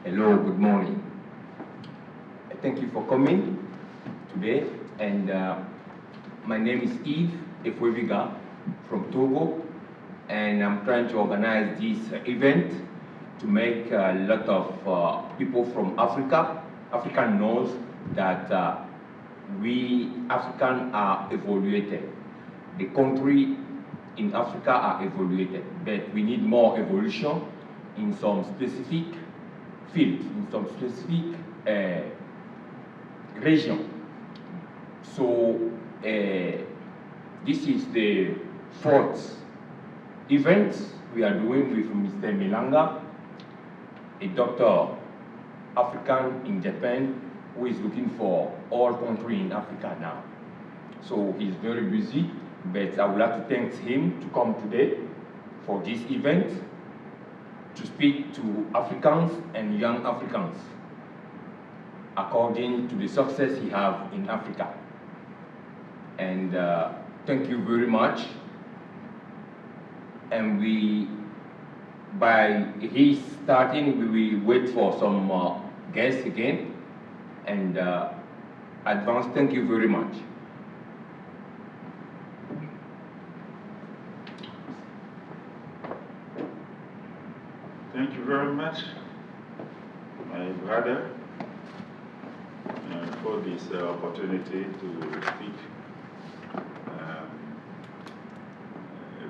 Hello, good morning. Thank you for coming today. And my name is Yves EPHOEVIGA from Togo, and I'm trying to organize this event to make a lot of people from Africa knows that we African are evaluated. The country in Africa are evaluated, but we need more evolution in some specific fields, in some specific region. So this is the fourth event we are doing with Mr. Milanga, a doctor African in Japan who is looking for all countries in Africa now. So he's very busy, but I would like to thank him to come today for this event to speak to Africans and young Africans according to the success he has in Africa. And thank you very much. And by his starting, we will wait for some guests again. And advance, thank you very much. Thank you very much, my brother, for this opportunity to speak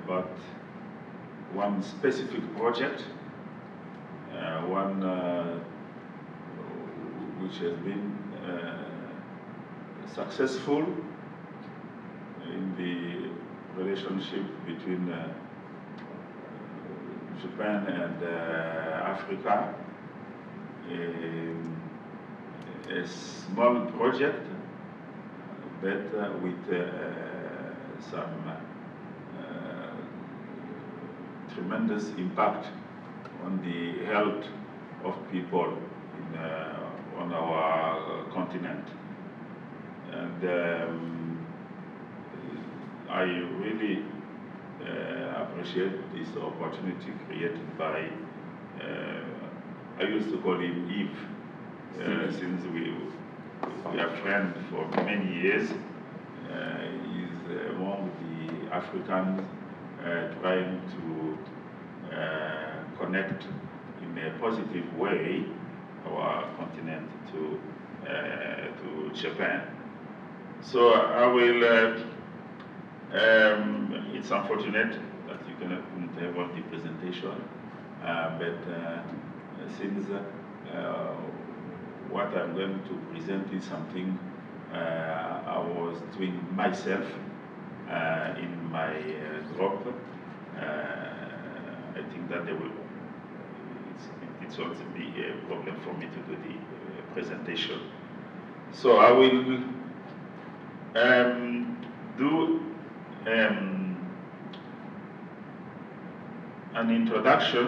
about one specific project, one which has been successful in the relationship between Japan and Africa. A small project, but with some tremendous impact on the health of people on our continent. And I really appreciate this opportunity created by, I used to call him Yves, since we are friends for many years. He's among the Africans trying to connect in a positive way our continent to Japan. So I will, it's unfortunate that you couldn't have all the presentation, but since what I'm going to present is something I was doing myself in my group. I think that it's also be a problem for me to do the presentation. So I will do an introduction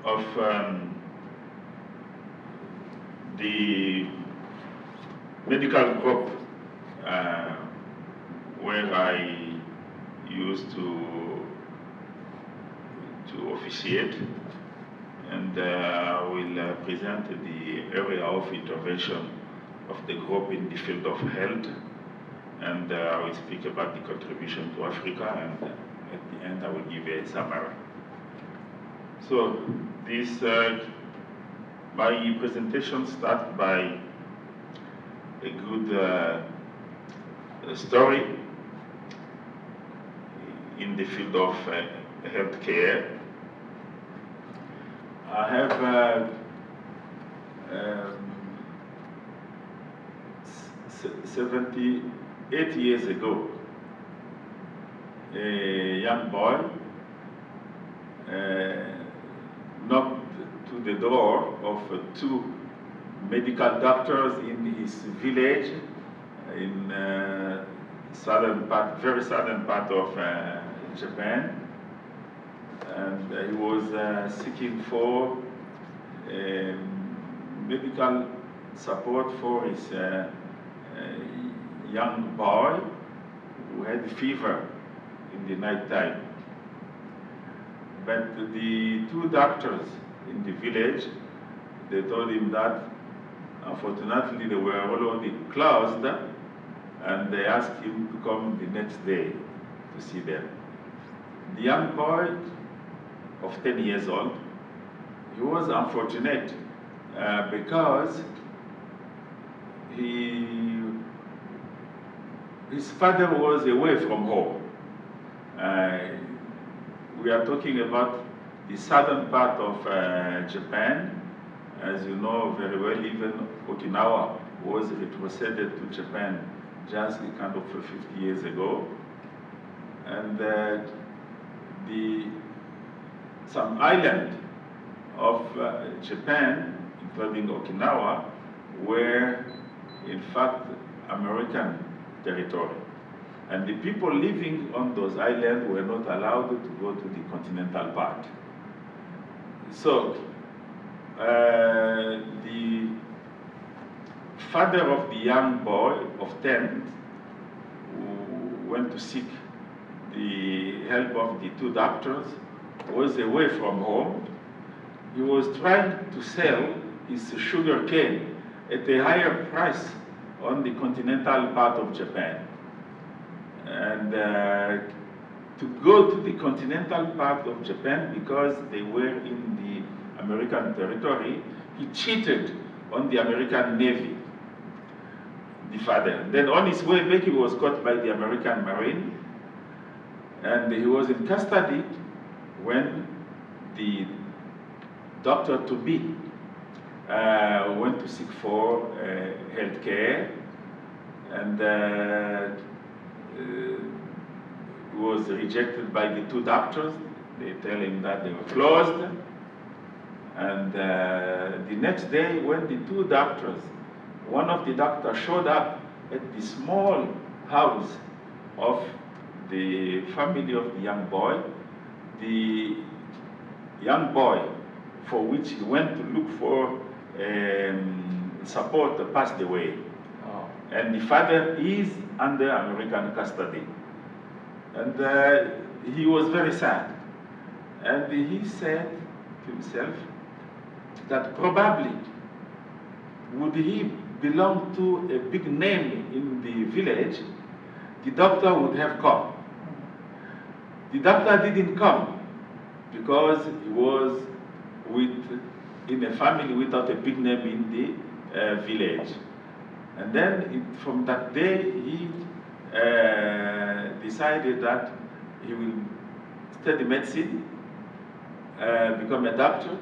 of the medical group where I used to officiate, and will present the area of intervention of the group in the field of health, and I will speak about the contribution to Africa, and at the end I will give a summary. So this, my presentation starts by a good story in the field of healthcare. I have 78 years ago, a young boy knocked to the door of two medical doctors in his village in very southern part of Japan, and he was seeking for medical support for his young boy who had fever in the night time. But the two doctors in the village they told him that unfortunately they were already closed, and they asked him to come the next day to see them. The young boy of 10 years old, he was unfortunate because his father was away from home. We are talking about the southern part of Japan. As you know very well, even Okinawa was retroceded to Japan just kind of 50 years ago. And some island of Japan, including Okinawa, were in fact American territory. And the people living on those islands were not allowed to go to the continental part. So the father of the young boy of 10, who went to seek the help of the two doctors, was away from home. He was trying to sell his sugar cane at a higher price on the continental part of Japan. And to go to the continental part of Japan, because they were in the American territory, he cheated on the American Navy, the father. Then on his way back, he was caught by the American Marine, and he was in custody when the doctor-to-be went to seek for health care, and was rejected by the two doctors. They tell him that they were closed. And the next day, when the two doctors, one of the doctors showed up at the small house of the family of the young boy for which he went to look for support passed away. Oh. And the father is under American custody. And he was very sad. And he said to himself that probably would he belong to a big name in the village, the doctor would have come. The doctor didn't come because he was in a family without a big name in the village. And then from that day, he decided that he will study medicine, become a doctor,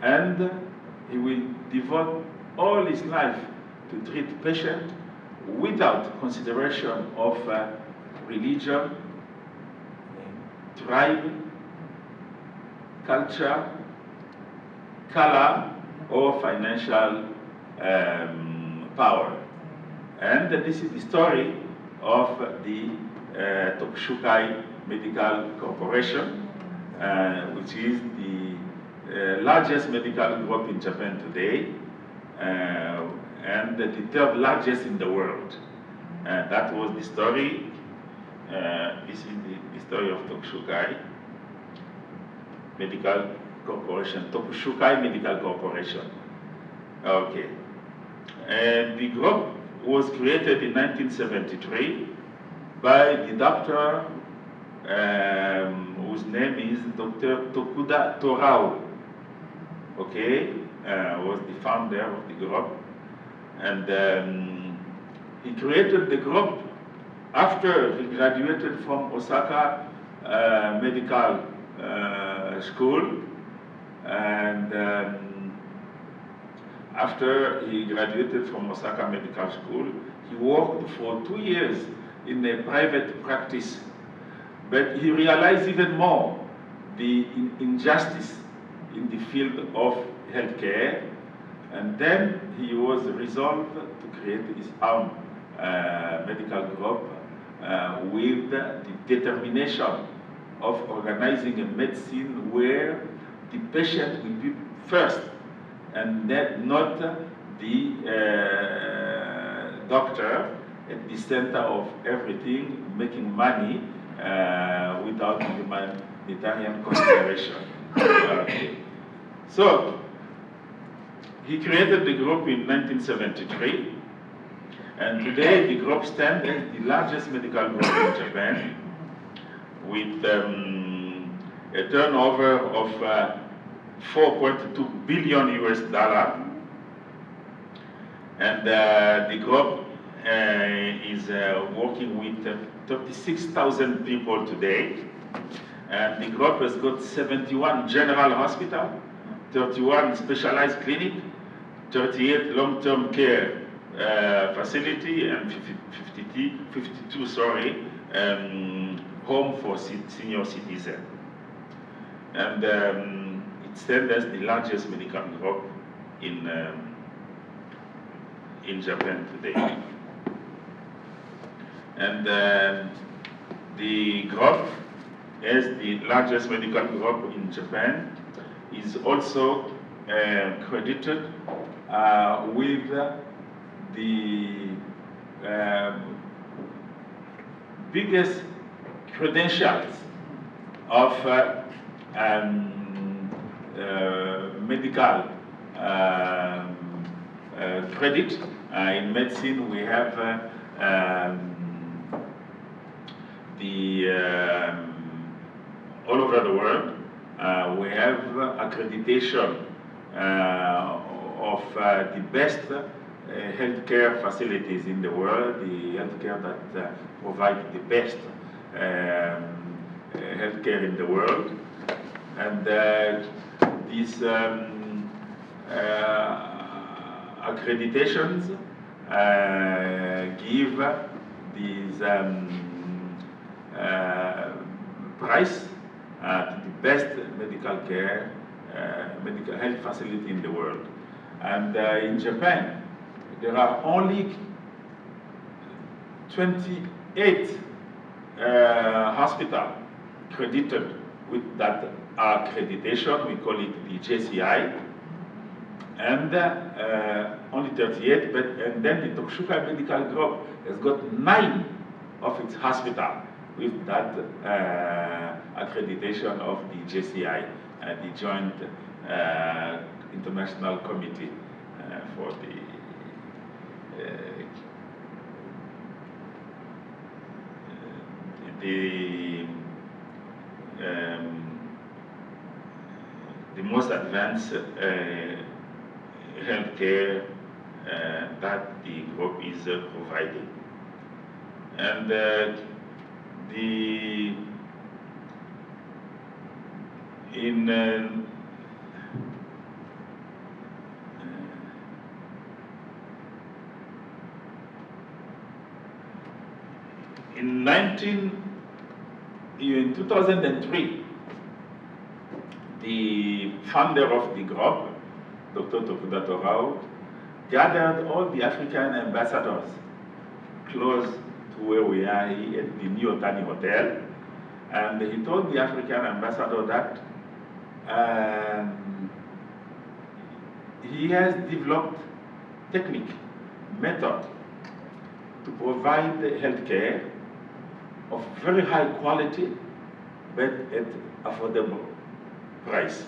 and he will devote all his life to treat patients without consideration of religion, tribe, culture, color, or financial power. And this is the story of the Tokushukai Medical Corporation, which is the largest medical group in Japan today, and the third largest in the world. That was the story. This is the story of Tokushukai Medical Corporation, Tokushukai Medical Corporation. Okay. And the group was created in 1973 by the doctor whose name is Dr. Tokuda Torao. Okay, was the founder of the group. And he created the group after he graduated from Osaka Medical School. And after he graduated from Osaka Medical School, he worked for 2 years in a private practice. But he realized even more the injustice in the field of healthcare. And then he was resolved to create his own medical group with the determination of organizing a medicine where the patient will be first, and not the doctor at the center of everything, making money without humanitarian consideration. Okay. So, He created the group in 1973, and today the group stands as the largest medical group in Japan, with a turnover of 4.2 billion US dollar, and the group is working with 36,000 people today, and the group has got 71 general hospitals, 31 specialized clinics, 38 long-term care facility, and 52 home for senior citizens. And it stands as the largest medical group in Japan today. And the group, as the largest medical group in Japan, is also credited with the biggest credentials of medical credit. In medicine, we have all over the world, we have accreditation of the best healthcare facilities in the world, the healthcare that provide the best healthcare in the world. And these accreditations give these price to the best medical care, medical health facility in the world. And in Japan, there are only 28 hospitals credited with that accreditation. We call it the JCI. And only 38, and then the Tokushukai Medical Group has got 9 of its hospitals with that accreditation of the JCI, the Joint International Committee for the most advanced healthcare that the group is providing. And in 2003, the founder of the group, Dr. Tokuda Torao, gathered all the African ambassadors close to where we are here at the New Otani Hotel, and he told the African ambassador that he has developed technique, method to provide healthcare of very high quality, but at affordable price.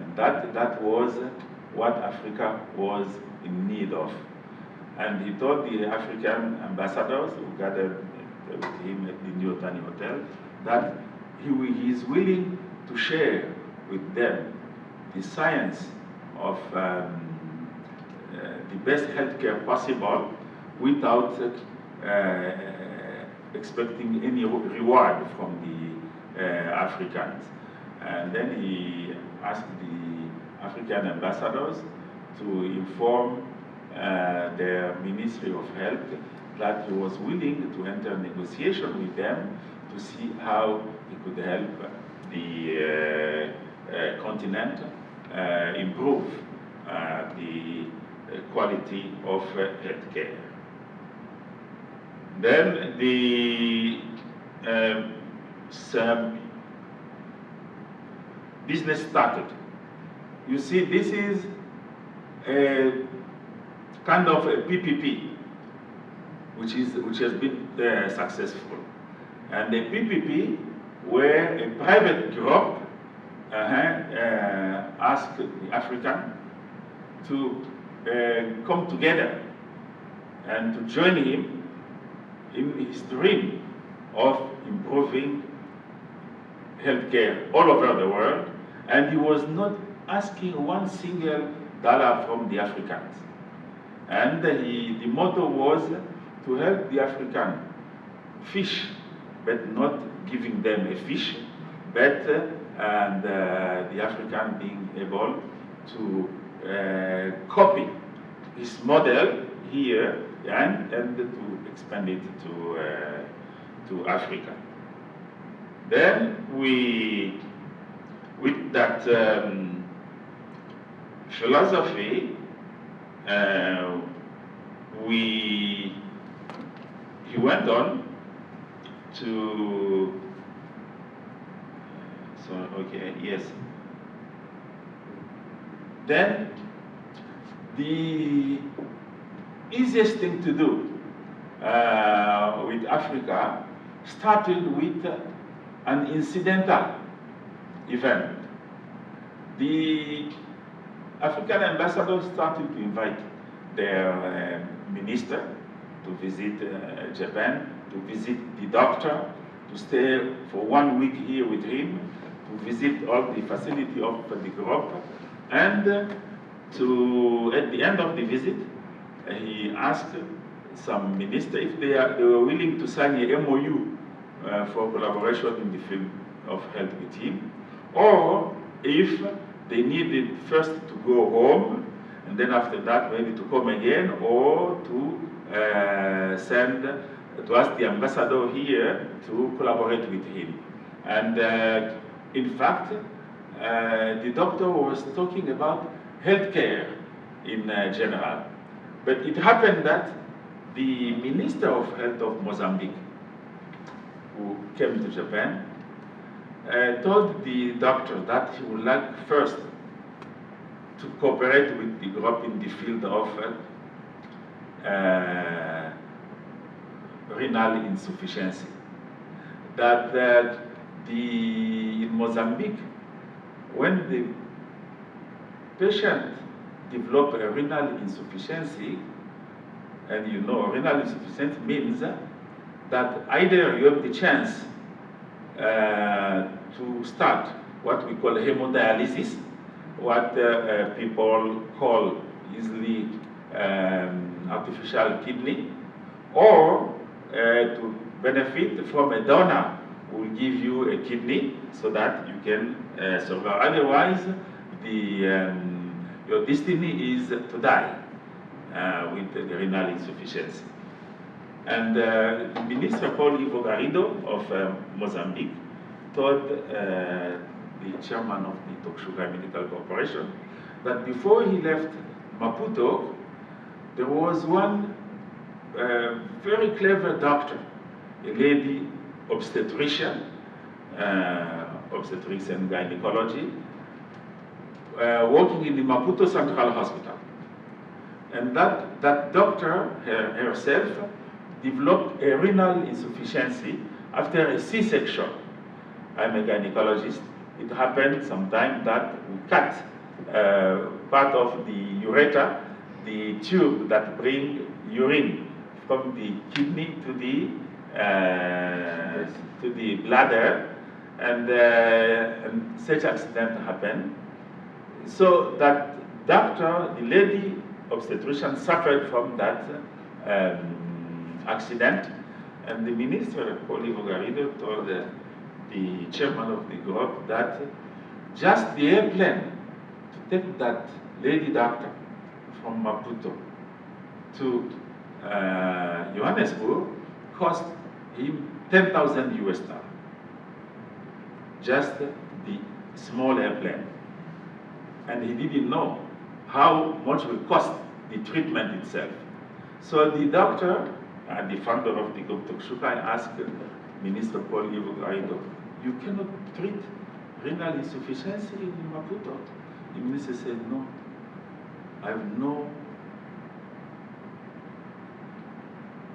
And that was what Africa was in need of. And he told the African ambassadors who gathered with him at the New Otani Hotel that he is willing to share with them the science of the best healthcare possible without expecting any reward from the Africans. And then he asked the African ambassadors to inform their Ministry of Health that he was willing to enter negotiation with them to see how he could help the continent improve the quality of healthcare. Then some business started. You see, this is a kind of a PPP, which has been successful. And the PPP, where a private group asked the African to come together and to join him in his dream of improving healthcare all over the world, and he was not asking one single dollar from the Africans. And the motto was to help the African fish, but not giving them a fish, but the African being able to copy his model here and to expand it to Africa. Then with that philosophy, he went on to, Then the easiest thing to do with Africa started with an incidental event. The African ambassadors started to invite their minister to visit Japan, to visit the doctor, to stay for 1 week here with him, to visit all the facility of the group, and at the end of the visit, he asked some minister if they were willing to sign a MOU for collaboration in the field of health with him, or if they needed first to go home, and then after that maybe to come again, or to ask the ambassador here to collaborate with him. And in fact, the doctor was talking about healthcare in general. But it happened that the Minister of Health of Mozambique, who came to Japan, told the doctor that he would like first to cooperate with the group in the field of renal insufficiency. That in Mozambique, when the patient develops a renal insufficiency, and you know renal insufficiency means that either you have the chance to start what we call hemodialysis, what people call easily artificial kidney, or to benefit from a donor who will give you a kidney so that you can survive. Otherwise, your destiny is to die with the renal insufficiency. And the Minister Paul Ivo Garrido of Mozambique told the chairman of the Togo Medical Corporation that before he left Maputo, there was one very clever doctor, a lady obstetrician, obstetrics and gynecology, working in the Maputo Central Hospital. And that doctor herself developed a renal insufficiency after a C-section. I'm a gynecologist. It happened sometime that we cut part of the ureter, the tube that brings urine from the kidney to the bladder, and such accident happened. So that doctor, the lady obstetrician, suffered from that accident, and the minister, Paul Ivo Garrido, told the chairman of the group that just the airplane to take that lady doctor from Maputo to Johannesburg cost him $10,000 US. Just the small airplane. And he didn't know how much will cost the treatment itself. So the doctor, the founder of the group Tokshukai, asked Minister Paul Ivo Garrido, you cannot treat renal insufficiency in Maputo? The minister said, no, I have no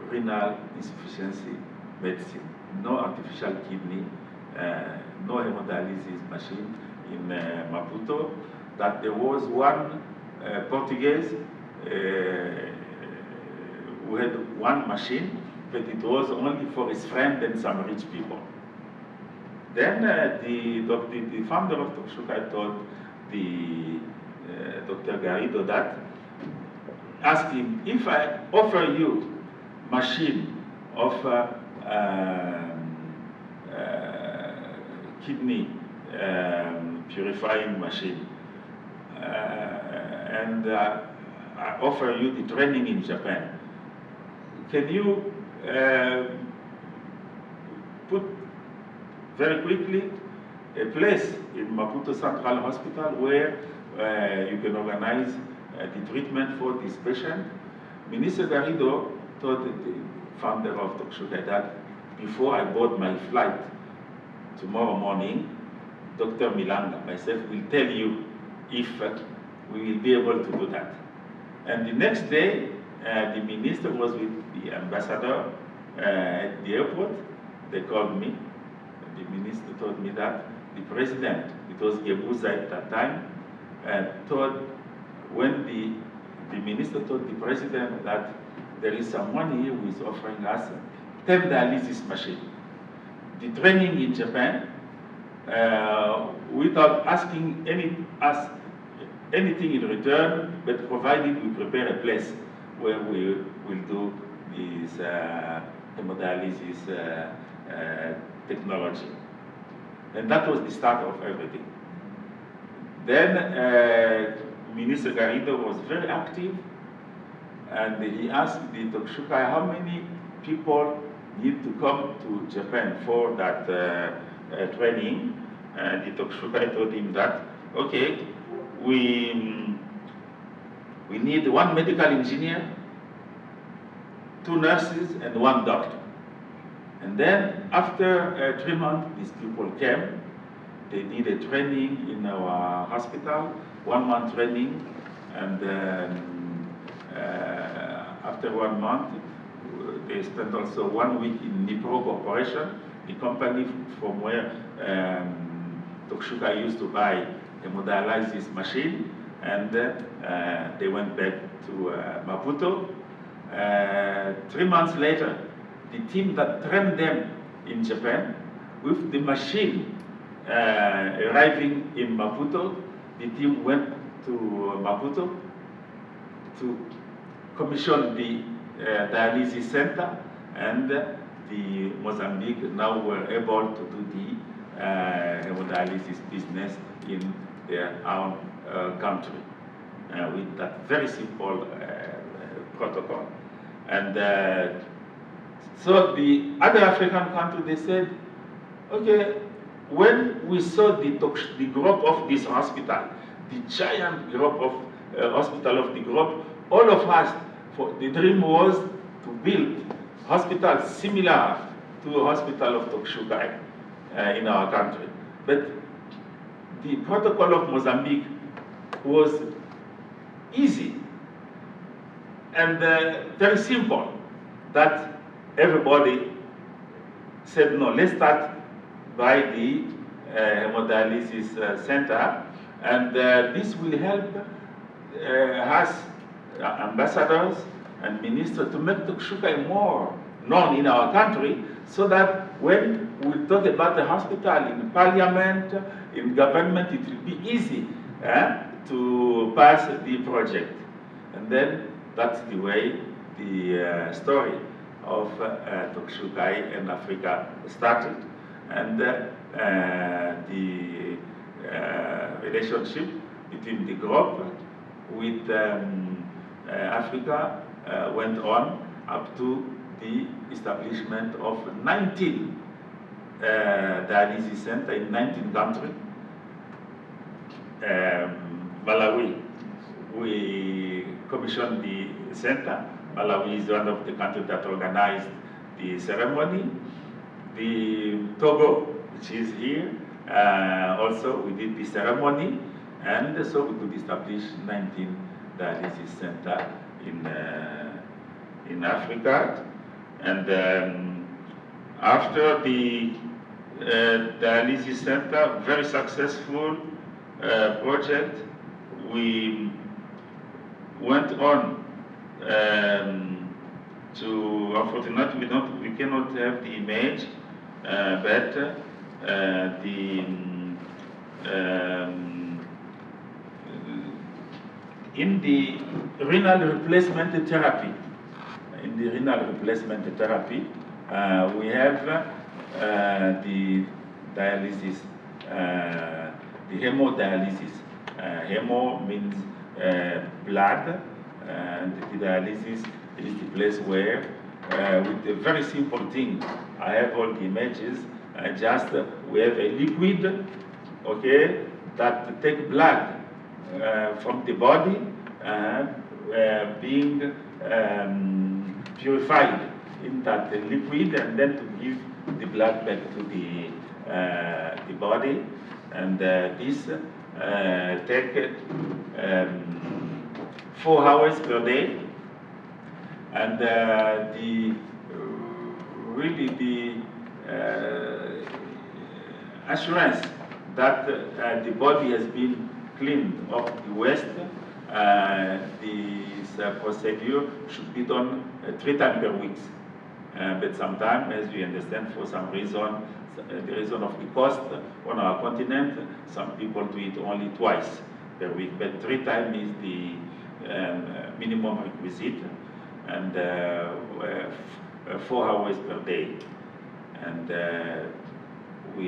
renal insufficiency medicine, no artificial kidney, no hemodialysis machine in Maputo. That there was one Portuguese we had one machine, but it was only for his friend and some rich people. Then the founder of Tokshukai told the Dr. Garrido that, asked him, if I offer you machine of kidney purifying machine, and I offer you the training in Japan, can you put very quickly a place in Maputo Central Hospital where you can organize the treatment for this patient? Minister Garrido told the founder of Tokshukai that before I board my flight tomorrow morning, Dr. Milanga, myself, will tell you if we will be able to do that. And the next day, the minister was with the ambassador at the airport. They called me. The minister told me that the president, it was Gebuza at that time, when the minister told the president that there is someone here who is offering us 10 dialysis machine, the training in Japan, without asking anything in return, but provided we prepare a place where we will do this hemodialysis technology. And that was the start of everything. Then Minister Garrido was very active, and he asked the Tokshukai how many people need to come to Japan for that training. And the Tokshukai told him that, okay, we need one medical engineer, 2 nurses, and 1 doctor. And then after 3 months, these people came. They did a training in our hospital, 1 month training, and after 1 month, they spent also 1 week in Nipro Corporation, the company from where Tokshukai used to buy hemodialysis machine, and they went back to Maputo. 3 months later, the team that trained them in Japan, with the machine arriving in Maputo, the team went to Maputo to commission the dialysis center, and the Mozambique now were able to do the hemodialysis business in their own country with that very simple protocol. And so the other African countries, they said, okay, when we saw the growth of this hospital, the giant growth of hospital of the group, all of us, the dream was to build hospitals similar to the hospital of Tokshukai in our country. But the protocol of Mozambique was easy and very simple, that everybody said, no, let's start by the hemodialysis center, and this will help us, ambassadors and ministers, to make Tokshukai more known in our country, so that when we talk about the hospital in parliament, in government, it will be easy to pass the project. And then that's the way the story of Tokshukai and Africa started. And the relationship between the group with Africa went on up to the establishment of 19 dialysis centers in 19 countries. Malawi, we commissioned the center. Malawi is one of the countries that organized the ceremony. The Togo, which is here, also we did the ceremony, and so we could establish 19 dialysis centers in Africa. And after the dialysis center, very successful project, we went on to, unfortunately, we cannot have the image, but in the renal replacement therapy, we have the dialysis, the hemodialysis. Hemo means blood, and the dialysis is the place where, with a very simple thing, I have all the images, just we have a liquid, okay, that take blood from the body, being purified in that liquid, and then to give the blood back to the body, and this take 4 hours per day, and really the assurance that the body has been cleaned of the waste. This procedure should be done 3 times per week. But sometimes, as we understand, for some reason, the reason of the cost on our continent, some people do it only twice per week. But 3 times is the minimum requisite, and 4 hours per day. And we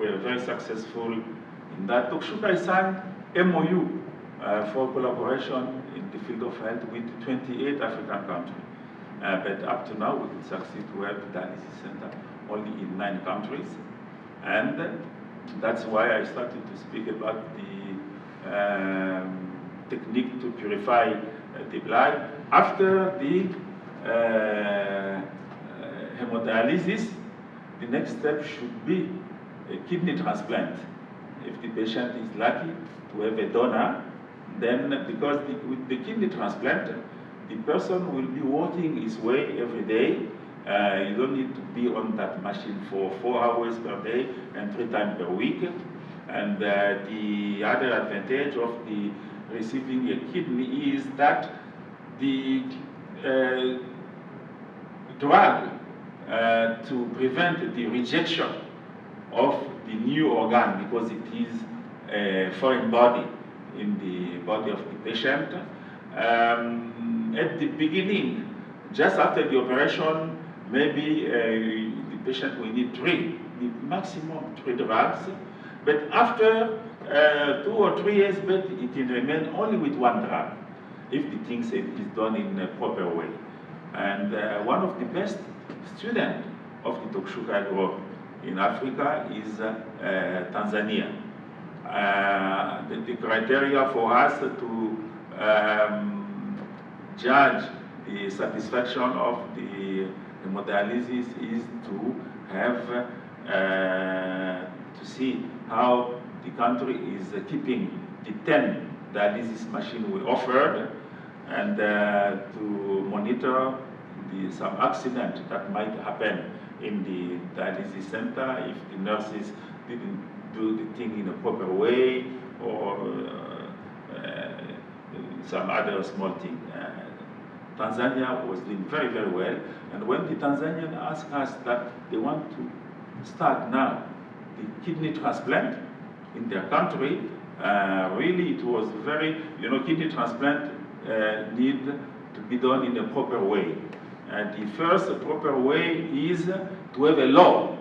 are very successful in that. Tokshuka signed MOU for collaboration in the field of health with 28 African countries. But up to now, we could succeed to have the dialysis center only in 9 countries. And that's why I started to speak about the technique to purify the blood. After the hemodialysis, the next step should be a kidney transplant. If the patient is lucky to have a donor, then because with the kidney transplant, the person will be working his way every day. You don't need to be on that machine for 4 hours per day and 3 times per week. And the other advantage of the receiving a kidney is that the drug to prevent the rejection of the new organ, because it is a foreign body in the body of the patient. At the beginning, just after the operation, maybe the patient will need 3, the maximum 3 drugs. But after 2 or 3 years, but it can remain only with 1 drug if the things is done in a proper way. And one of the best students of the Tokshuka group in Africa is Tanzania. The criteria for us to judge the satisfaction of the hemodialysis is to have to see how the country is keeping the 10 dialysis machines we offered, and to monitor some accident that might happen in the dialysis center if the nurses didn't do the thing in a proper way, or some other small thing. Tanzania was doing very, very well, and when the Tanzanians asked us that they want to start now the kidney transplant in their country, really it was very, kidney transplant need to be done in a proper way. The first proper way is to have a law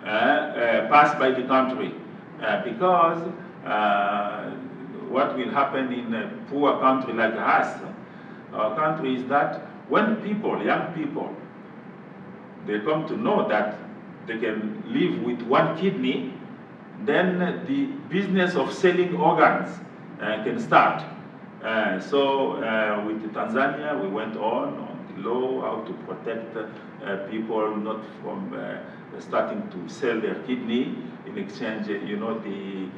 passed by the country, because what will happen in a poor country like us, our country, is that when people, young people, they come to know that they can live with 1 kidney, then the business of selling organs can start. So with Tanzania, we went on the law, how to protect people not from starting to sell their kidney. In exchange, the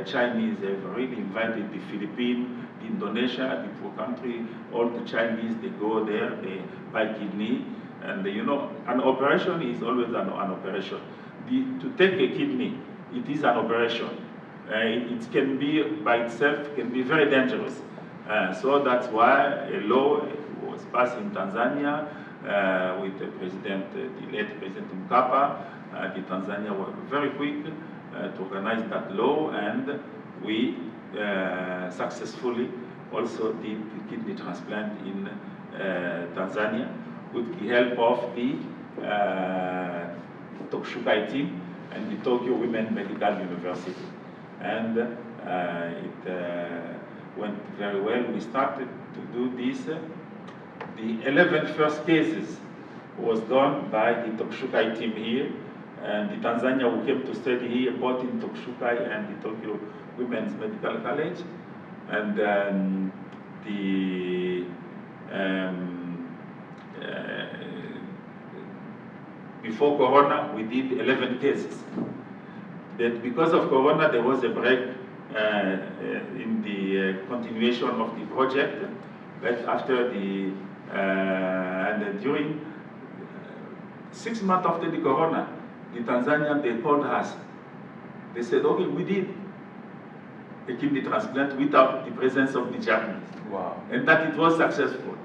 Chinese have really invited the Philippines, the Indonesia, the poor country, all the Chinese, they go there, they buy kidney. And an operation is always an operation. To take a kidney, it is an operation. it can be, by itself, can be very dangerous. So that's why a law was passed in Tanzania with the President, the late President Mkapa. The Tanzania were very quick to organize that law, and we successfully also did kidney transplant in Tanzania with the help of the Tokushukai team and the Tokyo Women Medical University. And it went very well. We started to do this. The 11 first cases was done by the Tokushukai team here, and the Tanzania who came to study here, both in Tokushukai and the Tokyo Women's Medical College. And before Corona, we did 11 cases. But because of Corona, there was a break in the continuation of the project. But after the, and during 6 months after the Corona, the Tanzanian, they called us. They said, okay, we did a kidney transplant without the presence of the Japanese. Wow. And that it was successful.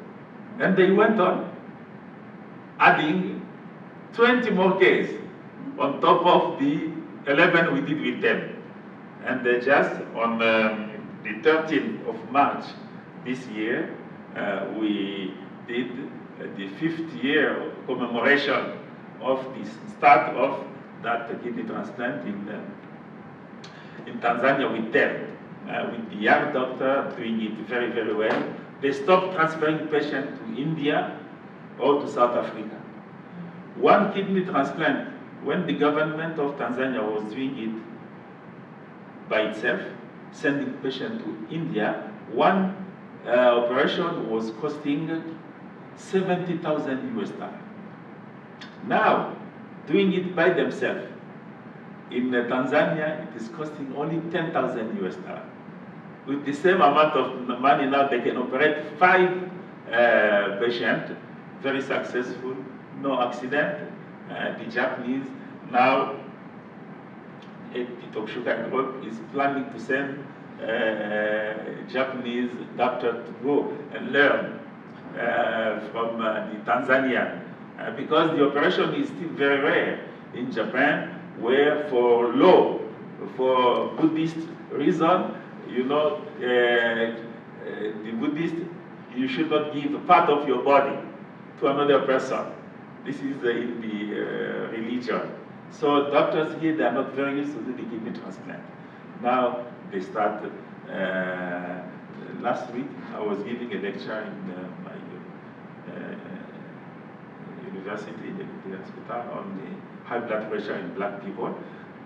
And they went on adding 20 more cases on top of the 11 we did with them. And just on the 13th of March this year, we did the 5th year commemoration of the start of that kidney transplant in Tanzania with them, with the young doctor doing it very, very well. They stopped transferring patients to India or to South Africa. One kidney transplant, when the government of Tanzania was doing it by itself, sending patients to India, one operation was costing 70,000 US dollars. Now, doing it by themselves, in Tanzania, it is costing only 10,000 US dollars. With the same amount of money now, they can operate 5 patients, very successful, no accident. The Japanese now, the Tokushukai group is planning to send Japanese doctor to go and learn from the Tanzanian, because the operation is still very rare in Japan, where for law, for Buddhist reason, you know, the Buddhist, you should not give a part of your body to another person. This is in the religion. So doctors here, they are not very used to do the kidney transplant. Now they start, last week I was giving a lecture in my university, the hospital, on the high blood pressure in black people.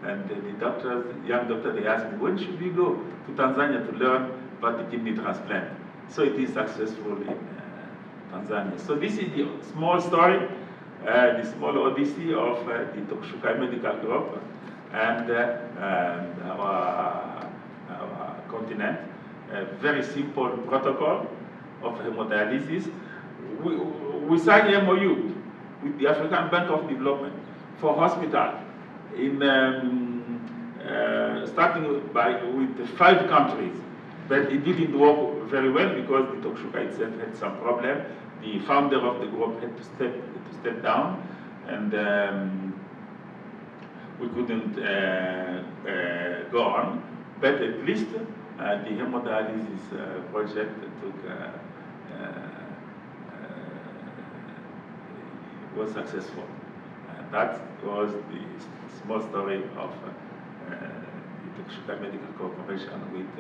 And the doctors, young doctor, they asked me, when should we go to Tanzania to learn about the kidney transplant? So it is successful in Tanzania. So this is the small story, the small odyssey of the Tokushukai Medical Group and our continent. A very simple protocol of hemodialysis. We signed an MOU with the African Bank of Development for hospital in starting with 5 countries, but it didn't work very well because the Tokushukai itself had some problem. The founder of the group had to step down, and we couldn't go on. But at least the hemodialysis project was successful. That was the small story of the Tokushukai Medical Corporation with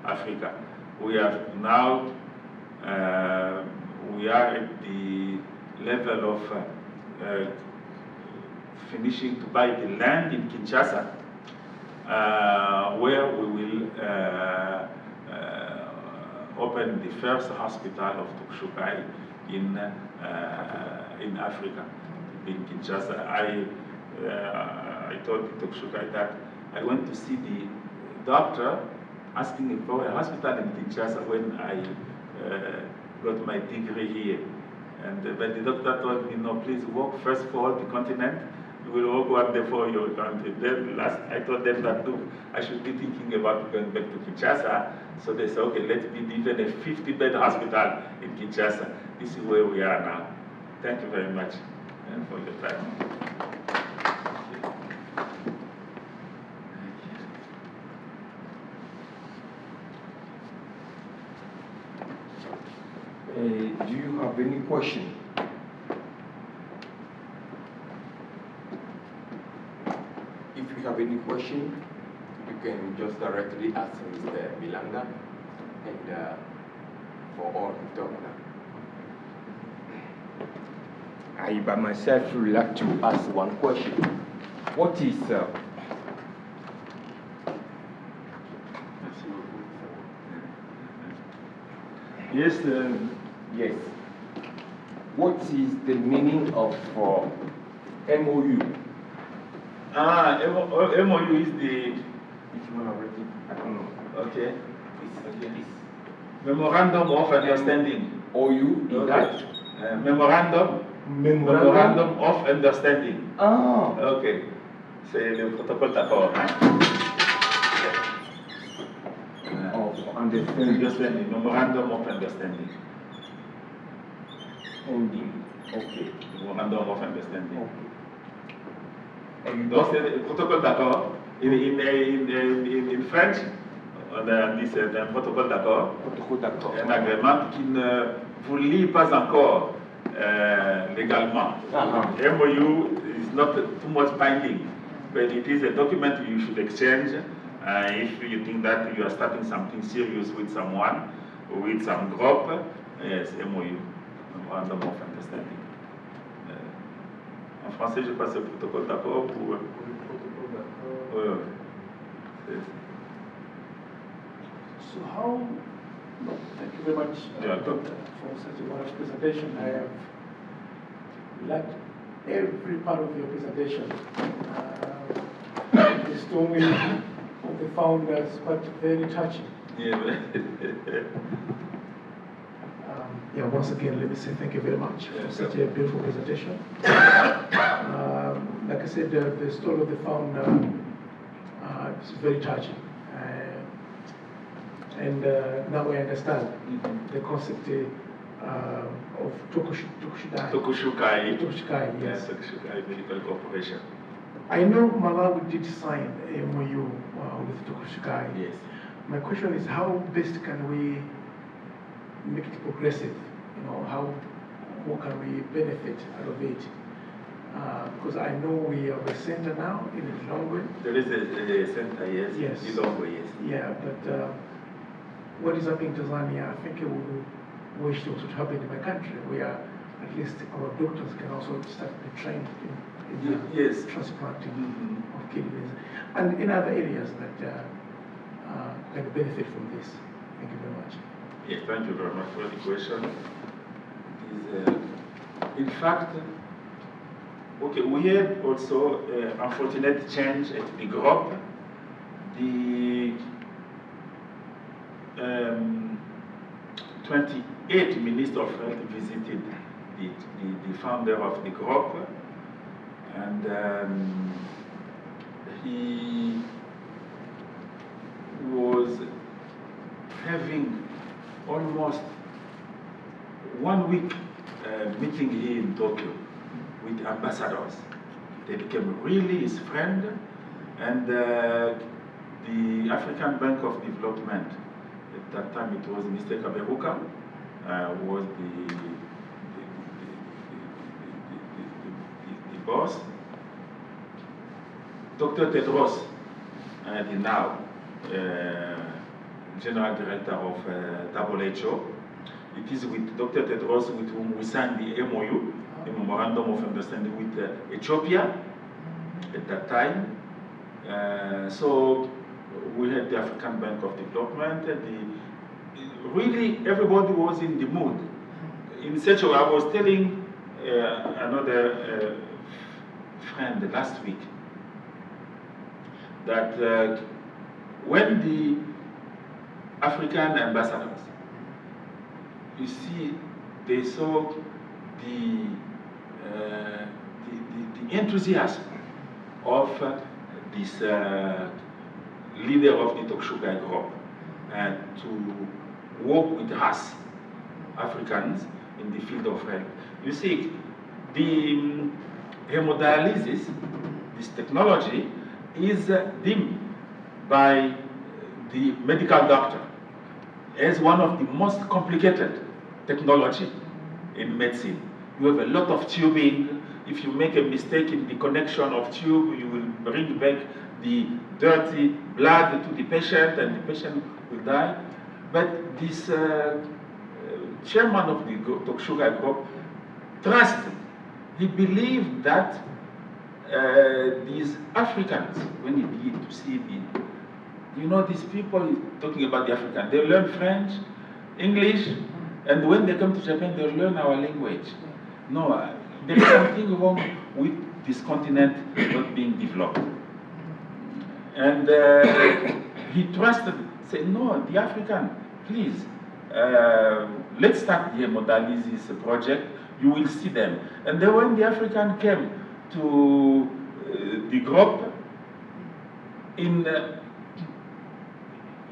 Africa. We are now, we are at the level of finishing to buy the land in Kinshasa, where we will open the first hospital of Tokushukai in Africa, in Kinshasa. I told the Tokushukai that I went to see the doctor asking for a hospital in Kinshasa when I got my degree here. And but the doctor told me, no, please work first for the continent. will work one day for your country. Then I told them that look, I should be thinking about going back to Kinshasa. So they said, okay, let's build even a 50-bed hospital in Kinshasa. This is where we are now. Thank you very much for your time. Do you have any question? If you have any question, you can just directly ask Mr. Milanga, and for all to talk now. I by myself would like to ask one question. What is Yes. Yes. What is the meaning of MOU? MOU is the. If you want to write it, I don't know. Okay. It's Memorandum of Understanding. OU is that? Memorandum of Understanding. Ah. Ok. C'est le protocole d'accord. Of understanding. Memorandum of Understanding. Okay. Memorandum of Understanding. Okay. And Donc c'est le protocole d'accord. In French, on a dit c'est un protocole d'accord. Un agrément qui ne vous lie pas encore légalement. MOU is not too much binding, but it is a document you should exchange if you think that you are starting something serious with someone or with some group. Yes, MOU, Memorandum of Understanding. En français, je passe le protocole d'accord pour. So how, thank you very much for such a wonderful presentation. I have liked every part of your presentation. The story of the founders, but very touching. Yeah, once again, let me say thank you very much for such a beautiful presentation. Like I said, the story of the founder is very touching. And now I understand the concept of Tokushukai. Tokushukai, yes. Tokushukai Medical Corporation. I know Malawi did sign a MOU with Tokushukai. Yes. My question is, how best can we make it progressive? You know, how can we benefit out of it? Because I know we have a center now in Lomé. There is a center, yes. Yes. In Lomé, yes. Yeah, but what is happening in Tanzania, I think it will wish to happen in my country, where at least our doctors can also start to be trained in transplanting of kidneys, and in other areas that can benefit from this. Thank you very much. Yes, thank you very much for the question. In fact, okay, we had also unfortunate change at the group. The 28th Minister of Health visited the founder of the group, and he was having almost 1 week meeting here in Tokyo with ambassadors. They became really his friend, and the African Bank of Development, at that time it was Mr. Kaberuka, was the boss. Dr. Tedros, the now General Director of WHO, it is with Dr. Tedros with whom we signed the MOU, the Memorandum of Understanding with Ethiopia at that time. So we had the African Bank of Development. Really, everybody was in the mood. In such a way, I was telling another friend last week that when the African ambassadors, you see, they saw the enthusiasm of this leader of the Tokshukai group to work with us, Africans, in the field of health. You see, the hemodialysis, this technology, is deemed by the medical doctor as one of the most complicated technology in medicine. You have a lot of tubing. If you make a mistake in the connection of tube, you will bring back the dirty blood to the patient and the patient will die. But this chairman of the Tokshukai group trusted. He believed that these Africans, when he began to see these people talking about the African, they learn French, English, and when they come to Japan, they learn our language. No, there is something wrong with this continent not being developed. And he trusted, said, no, the African, please, let's start the hemodialysis project. You will see them. And then when the African came to the group, in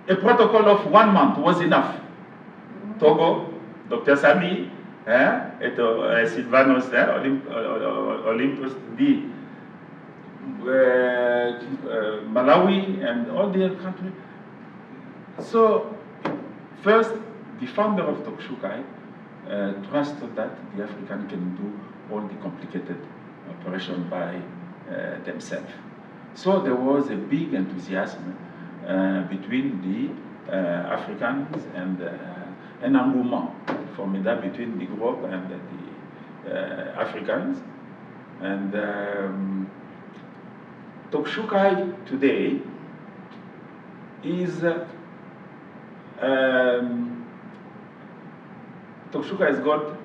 a protocol of 1 month was enough. Togo, Dr. Sami, Silvanos, Olympus D, Malawi, and all the other countries. So, first, the founder of Tokshukai trusted that the African can do all the complicated operation by themselves. So there was a big enthusiasm between the Africans and an engouement formidable between the group and the Africans. And Tokshukai today is Tokshukai has got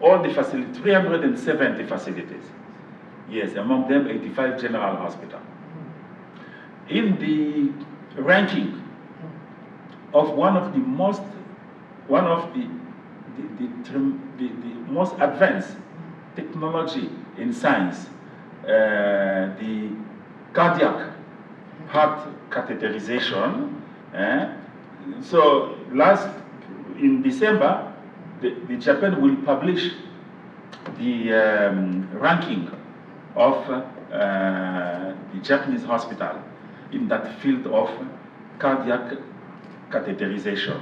all the facilities, 370 facilities. Yes, among them 85 general hospitals. In the ranking of one of the most advanced technology in science, the cardiac heart catheterization. So in December, the Japan will publish the ranking of the Japanese hospital in that field of cardiac catheterization.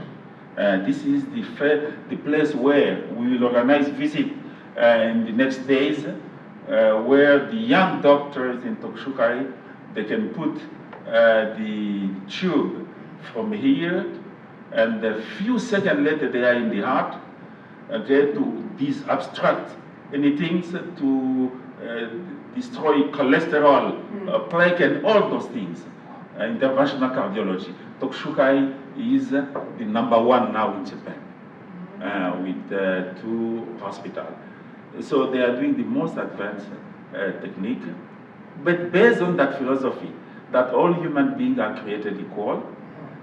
This is the place where we will organize visit in the next days, where the young doctors in Tokshukai, they can put the tube from here, and a few seconds later they are in the heart, okay, to abstract anything to destroy cholesterol, plaque, and all those things. Interventional cardiology. Tokshukai is the #1 now in Japan with 2 hospitals. So they are doing the most advanced technique, but based on that philosophy that all human beings are created equal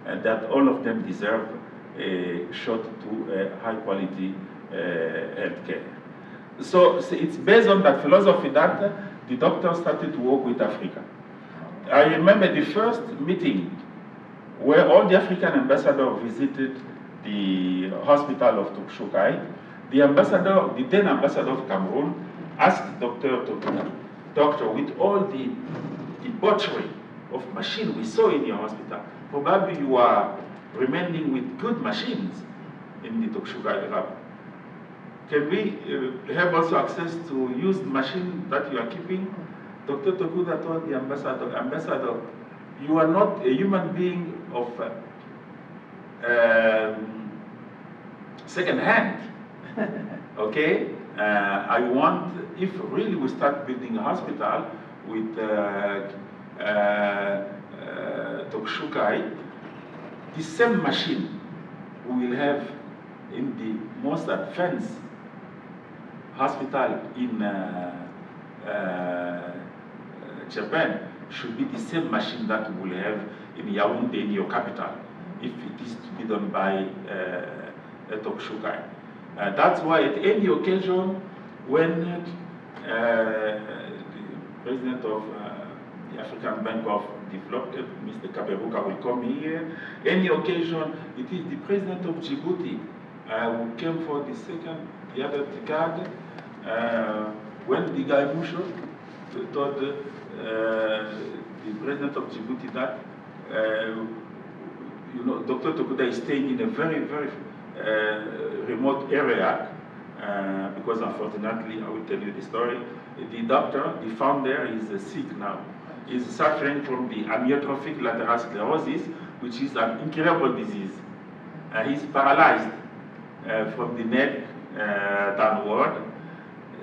and that all of them deserve a shot to high quality healthcare. So it's based on that philosophy that the doctor started to work with Africa. I remember the first meeting where all the African ambassadors visited the hospital of Tokshukai. The then ambassador of Cameroon asked Dr. Tokuda, doctor, with all the debauchery of machine we saw in your hospital, probably you are remaining with good machines in the Tokshukai lab. Can we have also access to used machine that you are keeping? Dr. Tokuda told the ambassador, you are not a human being of second hand. Okay? I want, if really we start building a hospital with Tokshukai, the same machine we will have in the most advanced hospital in Japan should be the same machine that we will have in Yaoundé, in your capital, if it is to be done by Tokshukai. That's why at any occasion when the president of the African Bank of Development, Mr. Kaberuka will come here. Any occasion, it is the president of Djibouti who came for the other card, when the guy Musho told the president of Djibouti that, you know, Dr. Tokuda is staying in a very, very remote area, because unfortunately, I will tell you the story. The doctor, the founder, is sick now. He's suffering from the amyotrophic lateral sclerosis, which is an incurable disease. He's paralyzed from the neck downward,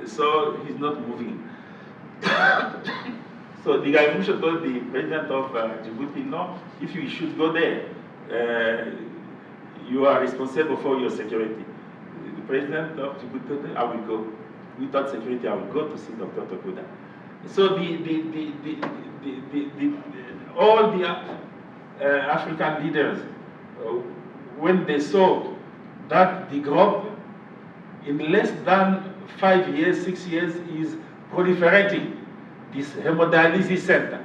so he's not moving. So the guy Musho told the president of Djibouti, no, if you should go there, you are responsible for your security. The president of Djibouti told, I will go. Without security, I will go to see Dr. Tokuda. So all the African leaders, when they saw that the group in less than 5 years, 6 years is proliferating this hemodialysis center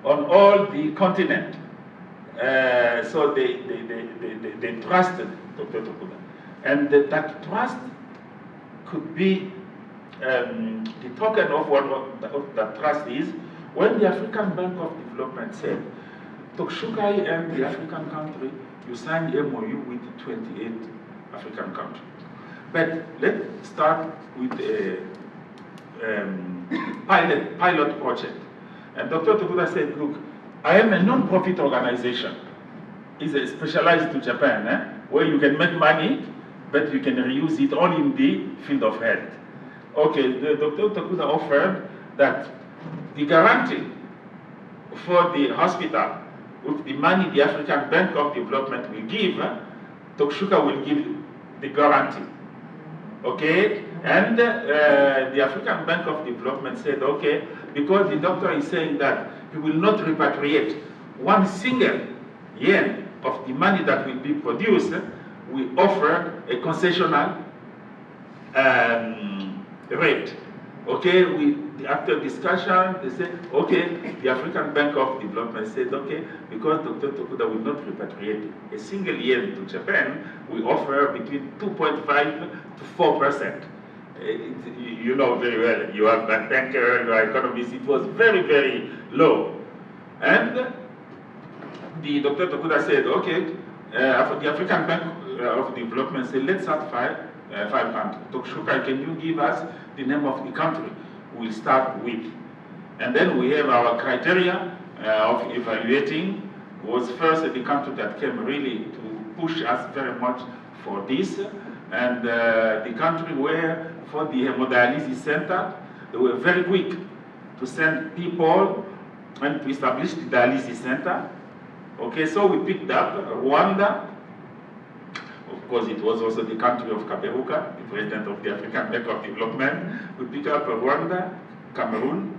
on all the continent, so they trusted Dr. Tokuda. And that trust could be the token of what that trust is, when the African Bank of Development said, Tokshukai and the African country, you signed MOU with 28 African countries. But let's start with a pilot project. And Dr. Tokuda said, look, I am a non-profit organization. It's specialized to Japan, where you can make money, but you can reuse it only in the field of health. Okay, Dr. Tokuda offered that the guarantee for the hospital, with the money the African Bank of Development will give, Tokshuka will give the guarantee. Okay, and the African Bank of Development said, okay, because the doctor is saying that he will not repatriate one single yen of the money that will be produced, we offer a concessional rate. Okay, after discussion, they said, okay, the African Bank of Development said, okay, because Dr. Tokuda will not repatriate a single yen to Japan, we offer between 2.5 to 4%. You know very well, you are a banker, you are economist, it was very, very low. And the Dr. Tokuda said, okay, the African Bank of Development said, let's start five countries. Tokshuka, can you give us the name of the country we'll start with? And then we have our criteria of evaluating. Was first the country that came really to push us very much for this, and the country where for the hemodialysis center, they were very quick to send people and to establish the dialysis center. Okay, so we picked up Rwanda. Of course, it was also the country of Kaberuka, the president of the African Bank of Development. We picked up Rwanda, Cameroon,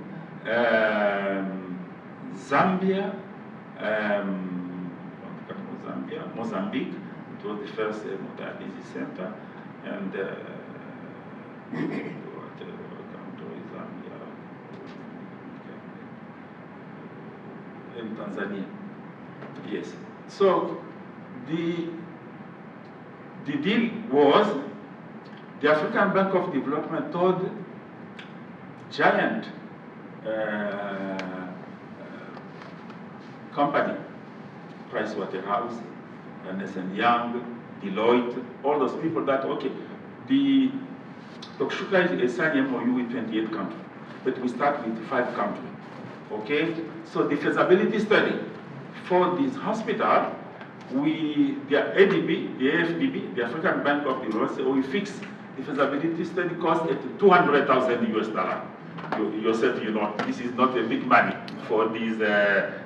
Zambia, Mozambique. It was the first dialysis center, and in Tanzania. Yes. So the deal was the African Bank of Development told giant company, Pricewaterhouse, Ernst & Young, Deloitte, all those people that, okay, the Tokshuka is signing MOU with 28 countries, but we start with 5 countries. Okay, so the feasibility study for this hospital, the ADB, the AFDB, the African Bank of Development, so we fix the feasibility study cost at $200,000 US. Yourself, you know, this is not a big money for this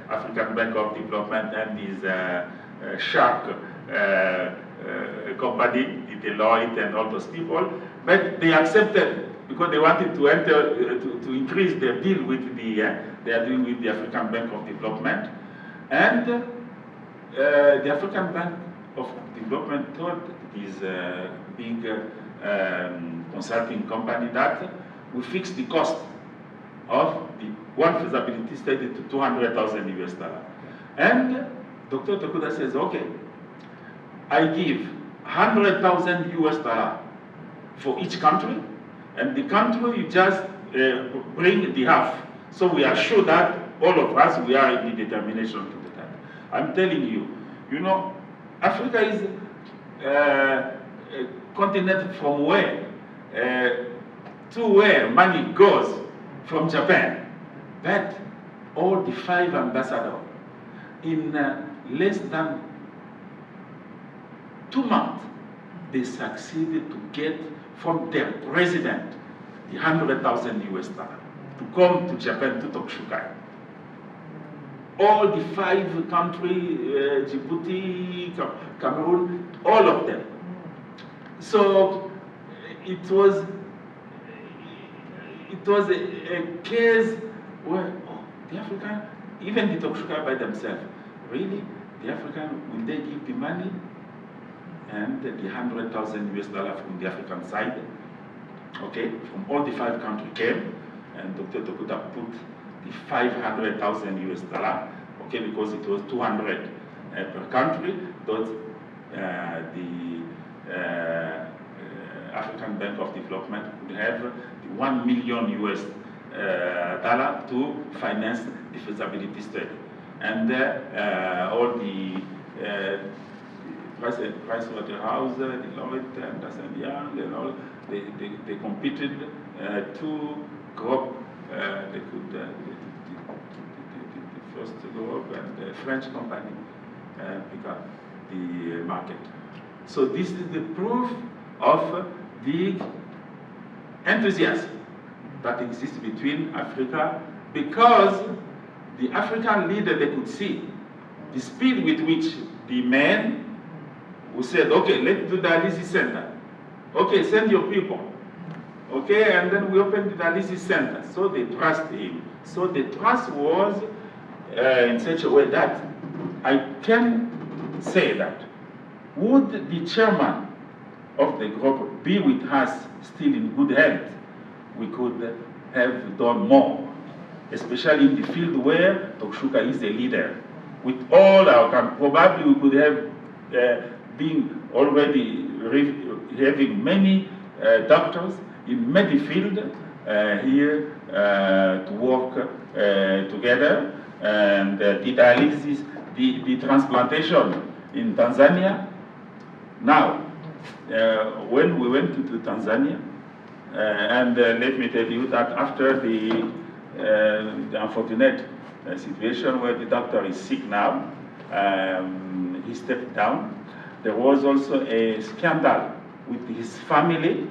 African Bank of Development and this shark company, the Deloitte and all those people, but they accepted because they wanted to enter to increase their deal with the they are doing with the African Bank of Development, and the African Bank of Development told this big consulting company that we fix the cost of the one feasibility study to 200,000 US dollars. And Dr. Tokuda says, okay, I give 100,000 US dollars for each country, and the country you just bring the half. So we are sure that all of us, we are in the determination to do that. I'm telling you, you know, Africa is a continent from where, to where money goes from Japan. But all the 5 ambassadors, in less than 2 months, they succeeded to get from their president the 100,000 US dollars to come to Japan to talk Shukai. All the 5 countries, Djibouti, Cameroon, all of them. So it was a case where the African, even the Tokshuka by themselves, really, the African, will they give the money? And the 100,000 US dollars from the African side, okay, from all the 5 countries came, and Dr. Tokuda put the 500,000 US dollars, okay, because it was 200 per country, but the African Bank of Development could have the 1 million US dollar to finance the feasibility study. And all the Price Waterhouse, the Lomé, and Young, and all, they competed 2 groups. They could, the first group and the French company pick up the market. So this is the proof of the enthusiasm that exists between Africa, because the African leader, they could see the speed with which the men who said, okay, let's do the dialysis center. Okay, send your people. Okay, and then we opened the dialysis center. So they trust him. So the trust was in such a way that I can say that would the chairman of the group be with us still in good health, we could have done more, especially in the field where Tokshuka is a leader. With all our countries, probably we could have been already having many doctors in many fields here to work together, and the dialysis, the transplantation in Tanzania. Now, when we went to Tanzania, and let me tell you that after the unfortunate situation where the doctor is sick now, he stepped down. There was also a scandal with his family.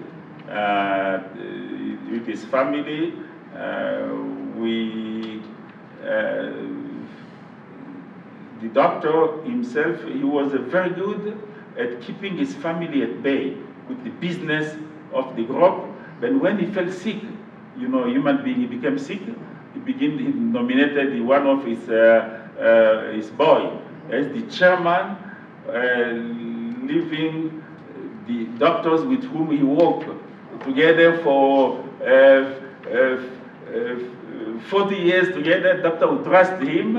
The doctor himself, he was very good at keeping his family at bay with the business of the group. But when he fell sick, you know, human being, he became sick. He nominated one of his boy as the chairman, leaving the doctors with whom he worked together for 40 years together. Doctor would trust him,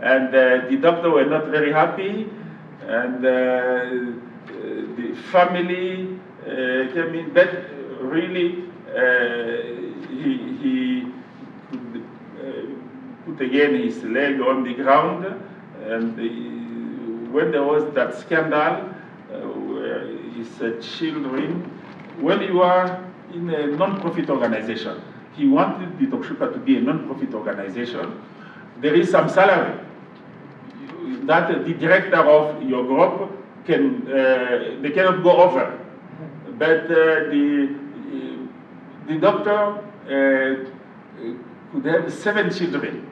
and the doctor were not very happy, and the family came in. But really, he could put again his leg on the ground, and when there was that scandal, his children, when you are in a non-profit organization, he wanted the Tokshuka to be a non-profit organization. There is some salary that the director of your group they cannot go over. But the doctor could have 7 children.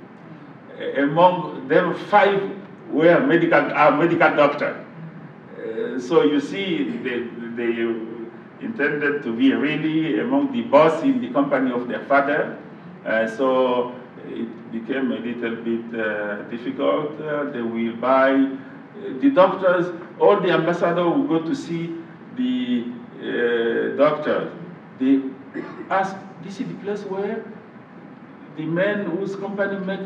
Among them, 5 were medical doctors. So you see, they intended to be really among the boss in the company of their father. So it became a little bit difficult. They will buy the doctors. All the ambassadors will go to see the doctors. They ask, this is the place where the man whose company makes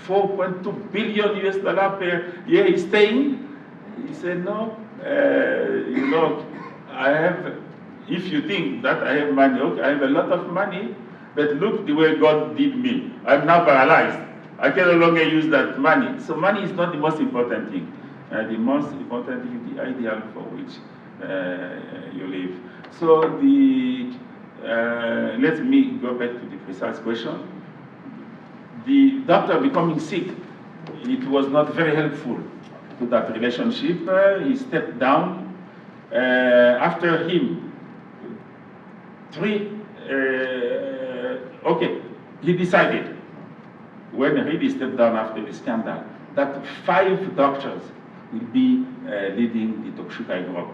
$4.2 billion US per year is staying? He said, no, you know, I have, if you think that I have money, okay, I have a lot of money, but look the way God did me. I'm now paralyzed. I can no longer use that money. So money is not the most important thing. The most important thing is the ideal for which you live. So let me go back to the precise question. The doctor becoming sick, it was not very helpful to that relationship. He stepped down. After him, he decided, when he stepped down after the scandal, that 5 doctors will be leading the Tokshukai group.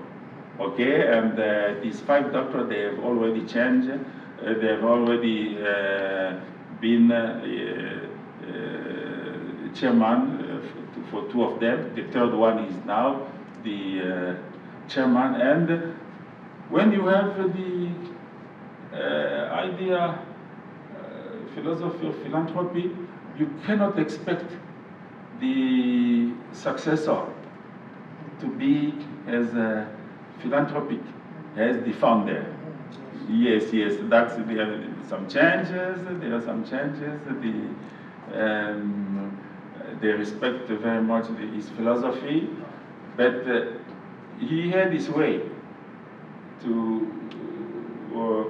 Okay, and these 5 doctors, they have already changed. They have already been chairman for 2 of them. The 3rd one is now the chairman. And when you have the idea, philosophy of philanthropy, you cannot expect the successor to be as philanthropic as the founder. Yes, that's, there are some changes. They respect very much his philosophy, but he had his way to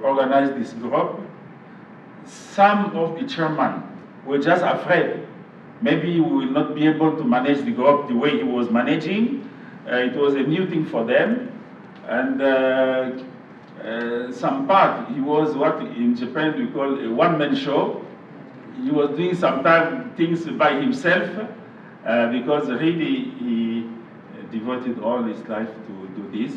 organize this group. Some of the chairmen were just afraid. Maybe we will not be able to manage the group the way he was managing. It was a new thing for them. And some part, he was what in Japan we call a one-man show. He was doing sometimes things by himself because really he devoted all his life to do this.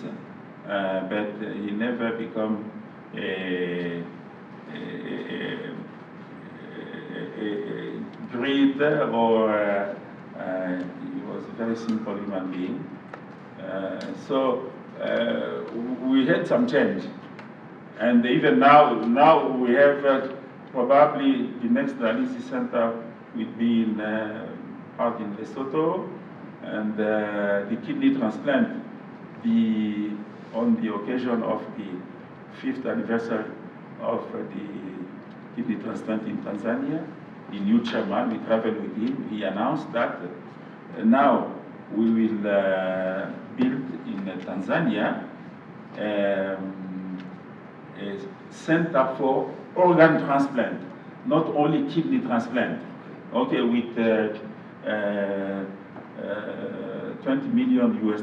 But he never become a great or he was a very simple human being. So we had some change, and even now we have probably the next dialysis center will be in part in Lesotho, and the kidney transplant, on the occasion of the 5th anniversary of the kidney transplant in Tanzania, the new chairman, we traveled with him, he announced that now we will build in Tanzania a center for organ transplant, not only kidney transplant. Okay, with $20 million US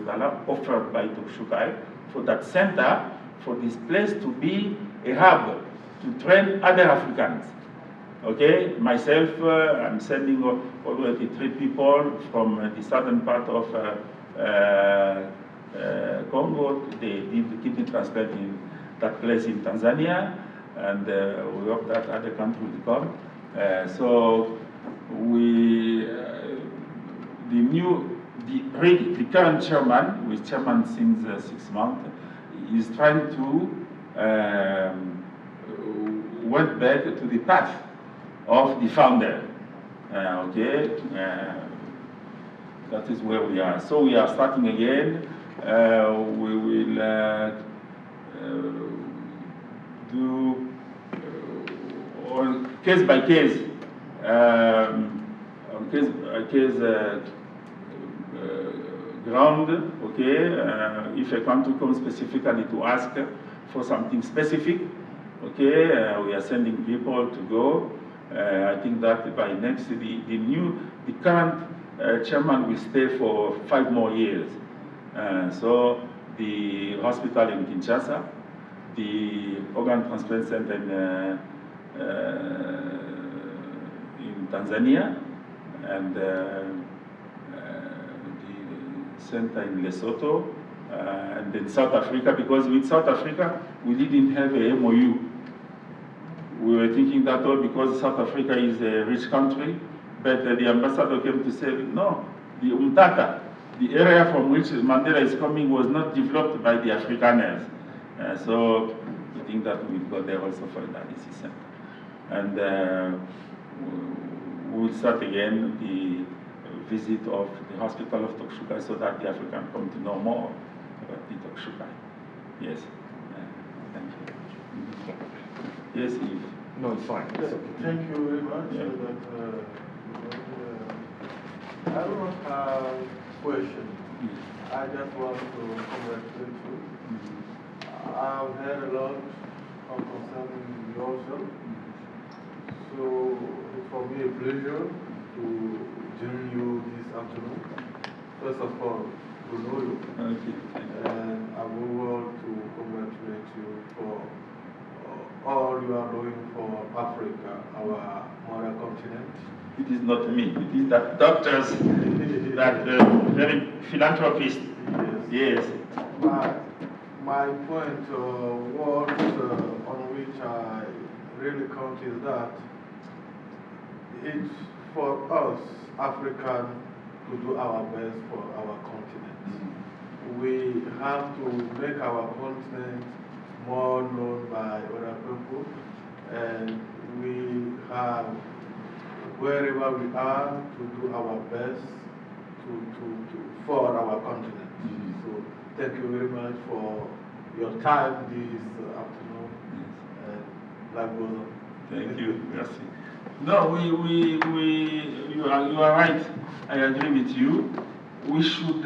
offered by Tokshukai for that center, for this place to be a hub to train other Africans. Okay, myself, I'm sending already 3 people from the southern part of Congo. They did the kidney transplant in that place in Tanzania, and we hope that other countries will come. So the current chairman, who is chairman since 6 months, is trying to went back to the path of the founder. Okay, that is where we are. So we are starting again. We will do on case by case, ground. Okay, if a country comes specifically to ask for something specific, okay, we are sending people to go. I think that by next, the current chairman will stay for 5 more years. So the hospital in Kinshasa, the organ transplant center in Tanzania, and the center in Lesotho, and then South Africa, because with South Africa, we didn't have a MOU. We were thinking that all because South Africa is a rich country, but the ambassador came to say, no, the Umtata, the area from which Mandela is coming, was not developed by the Afrikaners. So we think that we'll go there also for the dialysis center. And we will start again the visit of the hospital of Tokshukai so that the African come to know more about the Tokshukai. Yes. Thank you. Yes, Yves. No, it's fine. It's okay. Thank you very much. Yeah. I don't have a question. I just want to congratulate you. I've heard a lot concerning yourself. So it's for me a pleasure to join you this afternoon. First of all, to know you. And I would want to congratulate you for all you are doing for Africa, our mother continent. It is not me, it is that doctors, that very philanthropist. Yes. My point on which I really count is that it's for us, Africans, to do our best for our continent. We have to make our continent more known by other people, and we have, wherever we are, to do our best for our continent. So thank you very much for your time this afternoon, and life goes on. Thank you. Merci. No, you are right. I agree with you. We should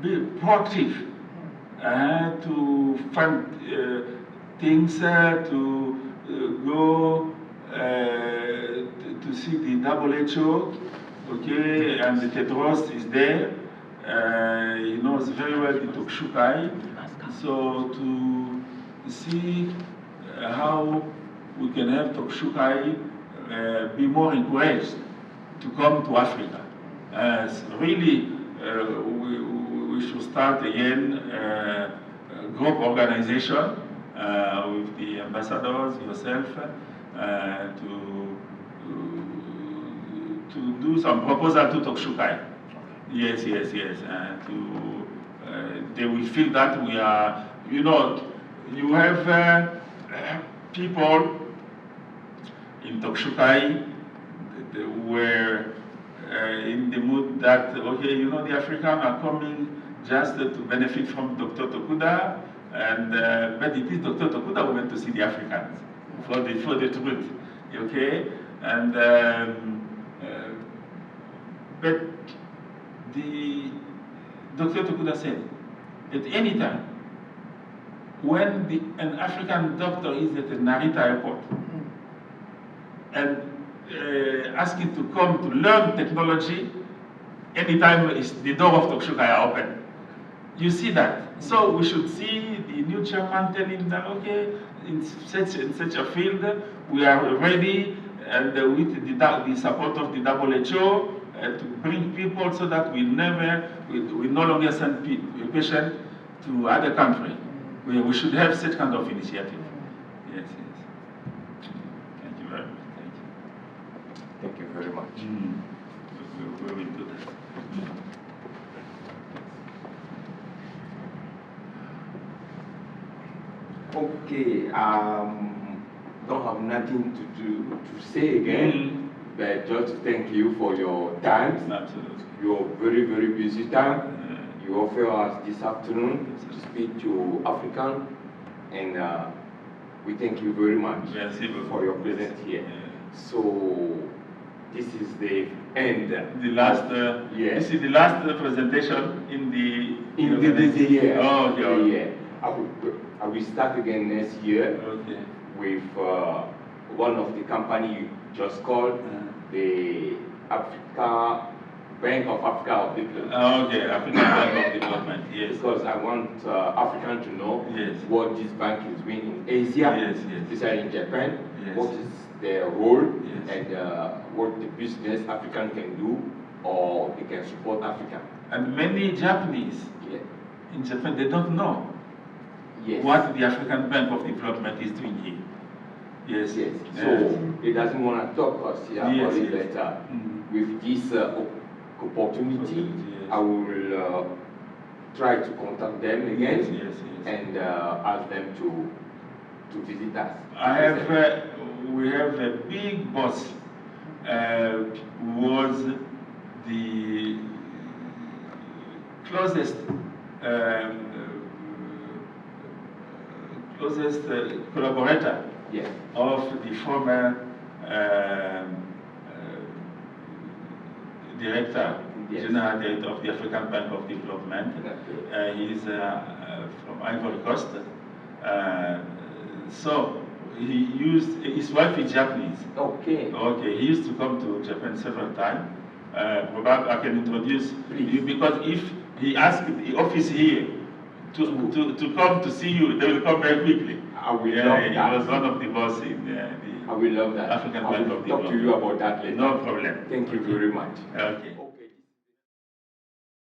be proactive to fund things, to go to see the WHO, okay, and the Tedros is there. He knows very well the Tokshukai. So to see how we can have Tokshukai be more encouraged to come to Africa. Really, we should start again a group organization with the ambassadors, yourself, to do some proposal to Tokshukai. Yes. They will feel that we are, you have people in Tokshukai were in the mood that, okay, the Africans are coming just to benefit from Dr. Tokuda, and but it is Dr. Tokuda who went to see the Africans for the truth, okay? And but the Dr. Tokuda said at any time when an African doctor is at the Narita airport and asking to come to learn technology, anytime the door of Tokshukai are open. You see that. So we should see the new chairman telling that, okay, in such a field, we are ready, and with the support of the WHO, to bring people so that we no longer send patients to other countries. We should have such kind of initiative. Yes. Thank you very much. Thank you very much. We will do that. Okay, don't have nothing to say again, but just thank you for your time. Absolutely. Your very, very busy time. You offer us this afternoon to speak to African, and we thank you very much for your presence here. So this is the end. The last, yes. This is the last presentation in the year. Oh, okay. I will start again next year with one of the company you just called, the Bank of Africa of Development. African Bank of Development, yes. Because I want Africans to know what this bank is doing in Asia, especially in Japan, what is their role, and what the business African can do, or they can support Africa. And many Japanese in Japan, they don't know what the African Bank of Development is doing here. Yes. So they doesn't want to talk us here about it later. With this opportunity, I will try to contact them again and ask them to visit us. I have we have a big boss who was the closest collaborator of the former General Director of the African Bank of Development. He's from Ivory Coast. So he used, his wife is Japanese. Okay. Okay, he used to come to Japan several times. Probably I can introduce you, because if he asked the office here to come to see you, they will come very quickly. I will love that. He was one of the boss in the I will love that. African I Bank will of talk to you about that later. No problem. Thank you very much. Okay.